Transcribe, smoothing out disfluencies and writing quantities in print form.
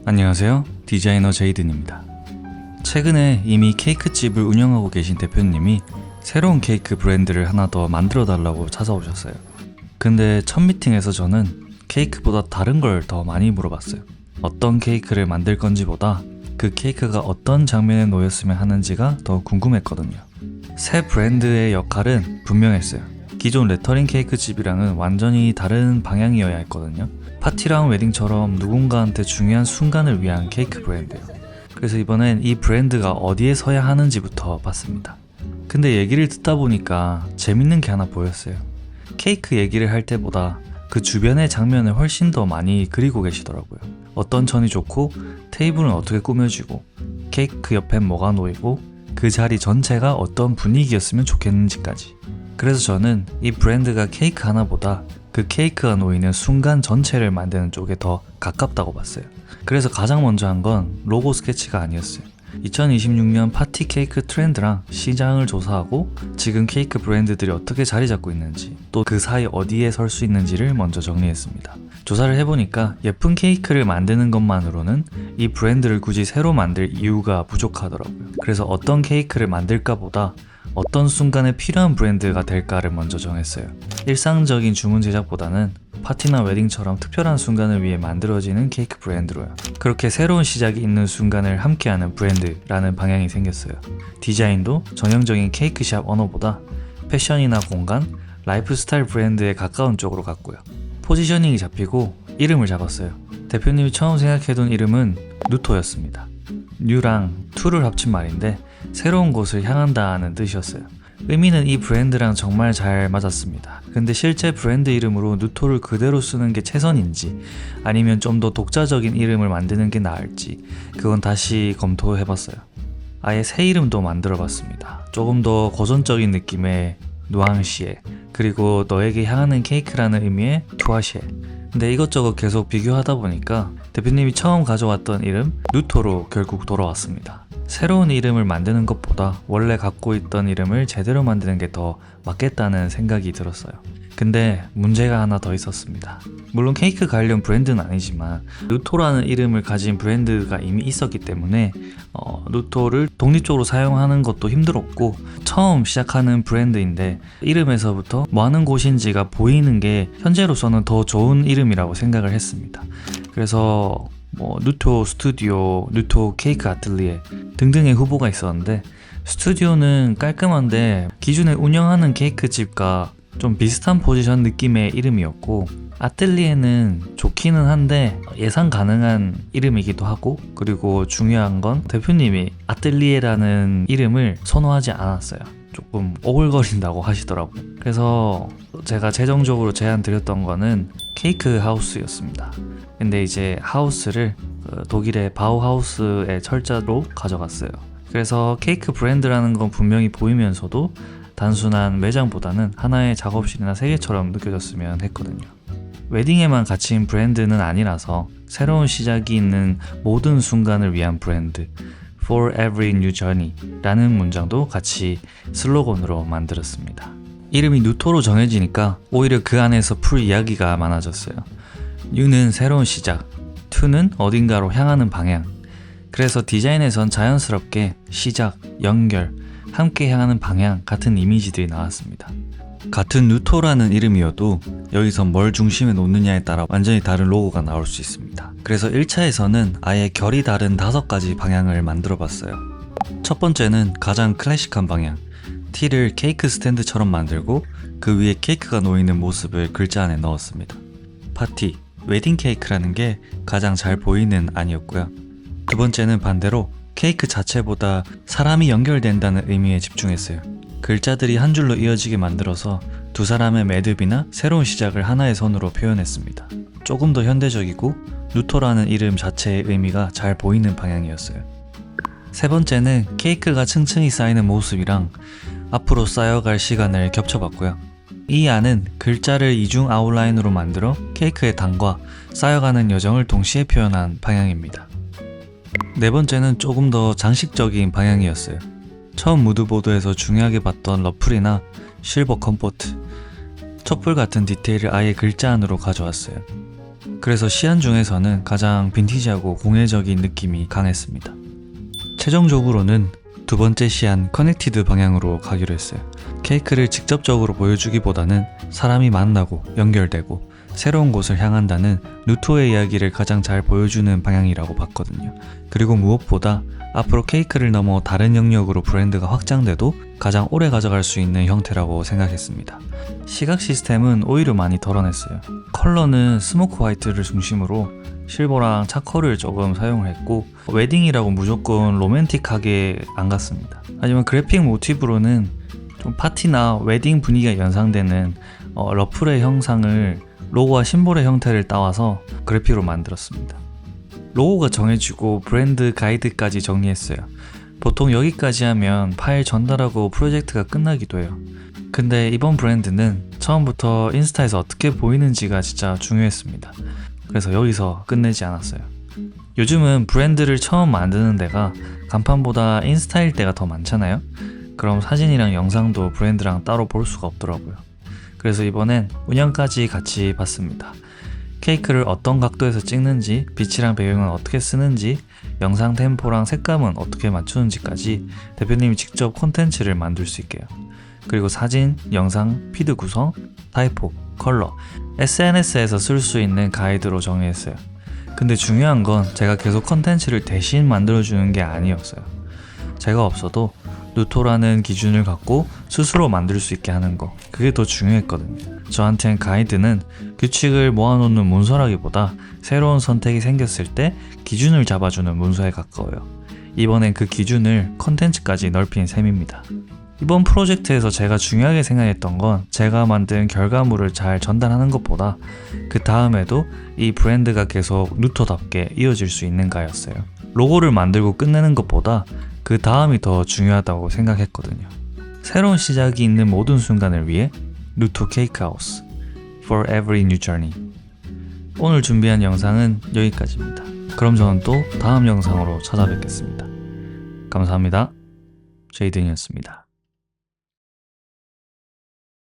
안녕하세요. 디자이너 제이든입니다. 최근에 이미 케이크집을 운영하고 계신 대표님이 새로운 케이크 브랜드를 하나 더 만들어 달라고 찾아오셨어요. 근데 첫 미팅에서 저는 케이크보다 다른 걸 더 많이 물어봤어요. 어떤 케이크를 만들 건지보다 그 케이크가 어떤 장면에 놓였으면 하는지가 더 궁금했거든요. 새 브랜드의 역할은 분명했어요. 기존 레터링 케이크집이랑은 완전히 다른 방향이어야 했거든요. 파티랑 웨딩처럼 누군가한테 중요한 순간을 위한 케이크 브랜드예요. 그래서 이번엔 이 브랜드가 어디에 서야 하는지부터 봤습니다. 근데 얘기를 듣다 보니까 재밌는 게 하나 보였어요. 케이크 얘기를 할 때보다 그 주변의 장면을 훨씬 더 많이 그리고 계시더라고요. 어떤 천이 좋고, 테이블은 어떻게 꾸며지고, 케이크 옆엔 뭐가 놓이고, 그 자리 전체가 어떤 분위기였으면 좋겠는지까지. 그래서 저는 이 브랜드가 케이크 하나보다 그 케이크가 놓이는 순간 전체를 만드는 쪽에 더 가깝다고 봤어요. 그래서 가장 먼저 한 건 로고 스케치가 아니었어요. 2026년 파티 케이크 트렌드랑 시장을 조사하고 지금 케이크 브랜드들이 어떻게 자리 잡고 있는지, 또 그 사이 어디에 설 수 있는지를 먼저 정리했습니다. 조사를 해보니까 예쁜 케이크를 만드는 것만으로는 이 브랜드를 굳이 새로 만들 이유가 부족하더라고요. 그래서 어떤 케이크를 만들까 보다 어떤 순간에 필요한 브랜드가 될까를 먼저 정했어요. 일상적인 주문 제작보다는 파티나 웨딩처럼 특별한 순간을 위해 만들어지는 케이크 브랜드로요. 그렇게 새로운 시작이 있는 순간을 함께하는 브랜드라는 방향이 생겼어요. 디자인도 전형적인 케이크샵 언어보다 패션이나 공간, 라이프스타일 브랜드에 가까운 쪽으로 갔고요. 포지셔닝이 잡히고 이름을 잡았어요. 대표님이 처음 생각해둔 이름은 누토였습니다. 뉴랑 투를 합친 말인데 새로운 곳을 향한다는 뜻이었어요. 의미는 이 브랜드랑 정말 잘 맞았습니다. 근데 실제 브랜드 이름으로 누토를 그대로 쓰는 게 최선인지 아니면 좀 더 독자적인 이름을 만드는 게 나을지 그건 다시 검토해봤어요. 아예 새 이름도 만들어봤습니다. 조금 더 고전적인 느낌의 누앙시에, 그리고 너에게 향하는 케이크라는 의미의 투아시에. 근데 이것저것 계속 비교하다 보니까 대표님이 처음 가져왔던 이름 누토로 결국 돌아왔습니다. 새로운 이름을 만드는 것보다 원래 갖고 있던 이름을 제대로 만드는 게 더 맞겠다는 생각이 들었어요. 근데 문제가 하나 더 있었습니다. 물론 케이크 관련 브랜드는 아니지만 누토라는 이름을 가진 브랜드가 이미 있었기 때문에 누토를 독립적으로 사용하는 것도 힘들었고, 처음 시작하는 브랜드인데 이름에서부터 뭐 하는 곳인지가 보이는 게 현재로서는 더 좋은 이름이라고 생각을 했습니다. 그래서 누토 스튜디오, 누토 케이크 아틀리에 등등의 후보가 있었는데, 스튜디오는 깔끔한데 기존에 운영하는 케이크 집과 좀 비슷한 포지션 느낌의 이름이었고, 아틀리에는 좋기는 한데 예상 가능한 이름이기도 하고, 그리고 중요한 건 대표님이 아틀리에라는 이름을 선호하지 않았어요. 조금 오글거린다고 하시더라고요. 그래서 제가 최종적으로 제안 드렸던 거는 케이크 하우스였습니다. 근데 이제 하우스를 독일의 바우하우스의 철자로 가져갔어요. 그래서 케이크 브랜드라는 건 분명히 보이면서도 단순한 매장보다는 하나의 작업실이나 세계처럼 느껴졌으면 했거든요. 웨딩에만 갇힌 브랜드는 아니라서 새로운 시작이 있는 모든 순간을 위한 브랜드, For Every New Journey 라는 문장도 같이 슬로건으로 만들었습니다. 이름이 누토로 정해지니까 오히려 그 안에서 풀 이야기가 많아졌어요. New는 새로운 시작, To는 어딘가로 향하는 방향. 그래서 디자인에선 자연스럽게 시작, 연결, 함께 향하는 방향 같은 이미지들이 나왔습니다. 같은 누토라는 이름이어도 여기서 뭘 중심에 놓느냐에 따라 완전히 다른 로고가 나올 수 있습니다. 그래서 1차에서는 아예 결이 다른 5가지 방향을 만들어 봤어요. 첫 번째는 가장 클래식한 방향, T를 케이크 스탠드처럼 만들고 그 위에 케이크가 놓이는 모습을 글자 안에 넣었습니다. 파티, 웨딩 케이크라는 게 가장 잘 보이는 안이었고요. 두 번째는 반대로 케이크 자체보다 사람이 연결된다는 의미에 집중했어요. 글자들이 한 줄로 이어지게 만들어서 두 사람의 매듭이나 새로운 시작을 하나의 선으로 표현했습니다. 조금 더 현대적이고 누토라는 이름 자체의 의미가 잘 보이는 방향이었어요. 세 번째는 케이크가 층층이 쌓이는 모습이랑 앞으로 쌓여갈 시간을 겹쳐봤고요. 이 안은 글자를 이중 아웃라인으로 만들어 케이크의 당과 쌓여가는 여정을 동시에 표현한 방향입니다. 네 번째는 조금 더 장식적인 방향이었어요. 처음 무드보드에서 중요하게 봤던 러플이나 실버 컴포트, 촛불 같은 디테일을 아예 글자 안으로 가져왔어요. 그래서 시안 중에서는 가장 빈티지하고 공예적인 느낌이 강했습니다. 최종적으로는 두 번째 시안 커넥티드 방향으로 가기로 했어요. 케이크를 직접적으로 보여주기보다는 사람이 만나고 연결되고 새로운 곳을 향한다는 누토의 이야기를 가장 잘 보여주는 방향이라고 봤거든요. 그리고 무엇보다 앞으로 케이크를 넘어 다른 영역으로 브랜드가 확장돼도 가장 오래 가져갈 수 있는 형태라고 생각했습니다. 시각 시스템은 오히려 많이 덜어냈어요. 컬러는 스모크 화이트를 중심으로 실버랑 차콜을 조금 사용을 했고, 웨딩이라고 무조건 로맨틱하게 안 갔습니다. 하지만 그래픽 모티브로는 좀 파티나 웨딩 분위기가 연상되는 러플의 형상을 로고와 심볼의 형태를 따와서 그래픽으로 만들었습니다. 로고가 정해지고 브랜드 가이드까지 정리했어요. 보통 여기까지 하면 파일 전달하고 프로젝트가 끝나기도 해요. 근데 이번 브랜드는 처음부터 인스타에서 어떻게 보이는지가 진짜 중요했습니다. 그래서 여기서 끝내지 않았어요. 요즘은 브랜드를 처음 만드는 데가 간판보다 인스타일 때가 더 많잖아요. 그럼 사진이랑 영상도 브랜드랑 따로 볼 수가 없더라고요. 그래서 이번엔 운영까지 같이 봤습니다. 케이크를 어떤 각도에서 찍는지, 빛이랑 배경은 어떻게 쓰는지, 영상 템포랑 색감은 어떻게 맞추는지까지 대표님이 직접 콘텐츠를 만들 수 있게요. 그리고 사진, 영상, 피드 구성, 타이포, 컬러, SNS에서 쓸 수 있는 가이드로 정의했어요. 근데 중요한 건 제가 계속 콘텐츠를 대신 만들어주는 게 아니었어요. 제가 없어도 누토라는 기준을 갖고 스스로 만들 수 있게 하는 거, 그게 더 중요했거든요. 저한텐 가이드는 규칙을 모아놓는 문서라기보다 새로운 선택이 생겼을 때 기준을 잡아주는 문서에 가까워요. 이번엔 그 기준을 컨텐츠까지 넓힌 셈입니다. 이번 프로젝트에서 제가 중요하게 생각했던 건 제가 만든 결과물을 잘 전달하는 것보다 그 다음에도 이 브랜드가 계속 누토답게 이어질 수 있는가였어요. 로고를 만들고 끝내는 것보다 그 다음이 더 중요하다고 생각했거든요. 새로운 시작이 있는 모든 순간을 위해 누토 케이크하우스 For every new journey. 오늘 준비한 영상은 여기까지입니다. 그럼 저는 또 다음 영상으로 찾아뵙겠습니다. 감사합니다. 제이든이었습니다.